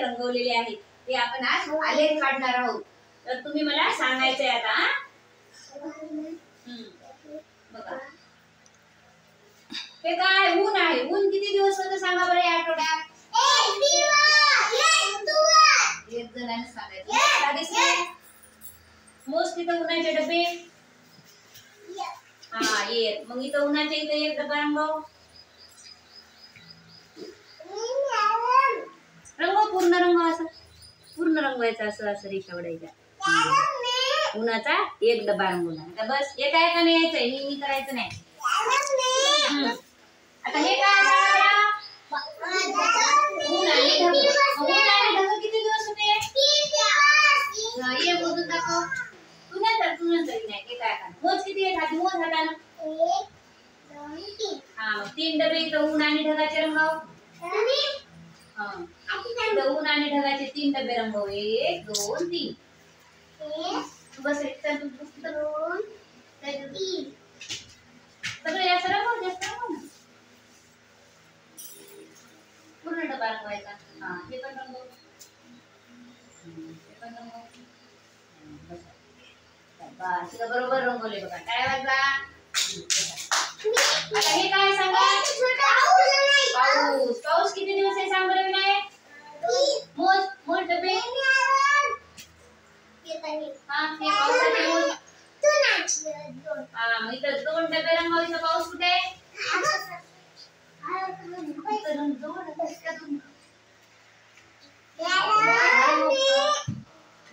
रंगवलेले आहेत ते आपण आज आलेख काढणार आहोत. तर तुम्ही मला सांगायचंय आता. बघा हे काय ऊन आहे. ऊन किती दिवस होतं सांगा बरं या आठवड्यात? एक जणांनी सांगायचं. मोज तिथं उन्हाचे डबे. हा एक. मग इथं उन्हाच्या इथं एक डबा रंगव. रंगव पूर्ण रंगव. असं पूर्ण रंगवायचं. असं असं रेषा ओढायच्या. उन्हाचा एक डबा रंगवणार. बस एक आहे का नाही यायचंय. मी करायचं नाही. आता हे काय ऊन आणि ढग. ऊन आणि ढग किती दिवस होते? ये मोजून दाखव. तू नंतर नाही हे काय का मोज किती आहेत? हाती मोज हातानं. 1 2 3. हा मग 3 डबे इथं ऊन आणि ढगाचे रंगव. ऊन आणि ढगाचे 3 डबे रंगव. 1 2 3. बस एक तर 2 3. सगळे असं रंगव. जास्त रंगव ना. पूर्ण डबा रंगवायचा. हा हे पण रंगव. हे पण रंगव. बस बरोबर रंगवले बघा. काय वाजला? आता हे काय सांगा? पाऊस. पाऊस किती दिवस आहे सांग बरं विनायक? मोज मोज डबे. हा हे पावसाचे मोज. हा मग इथं 2 डबे रंगवायचा. पाऊस कुठे आहे?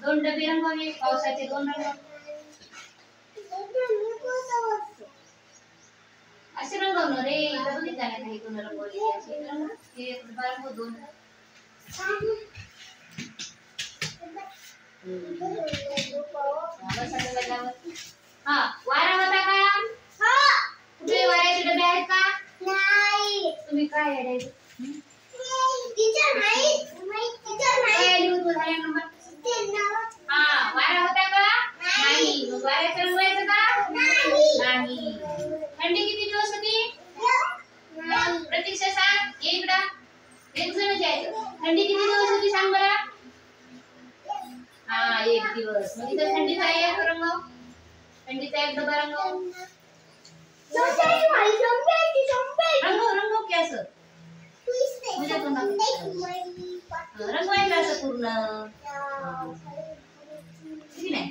दोन डबे रंगवले. पावसाचे 2 रंग. असे रंगवणार रे. इथं बघितलं नाही काही कोण रंगवले. असे रंग हे रंगव 2. हा वारा होता का? कुठे वाऱ्याचे डबे आहेत का? नाही. तुम्ही काय आहे? टीचर नाही. काय लिहू तू झाले नंबर? हा वारा होता का? नाही. मग वाऱ्याचं रंगवायचं का? नाही. थंडी किती दिवस होती? प्रतीक्षा सांग. इकडं एक जण यायचं. थंडी किती दिवस होती सांग बरं? हा 1 दिवस. मग इथं थंडीचा एक रंगव. थंडीचा एक डबा रंगव. रंगव की असं रंगवायचं असं पूर्ण. ठीक नाही.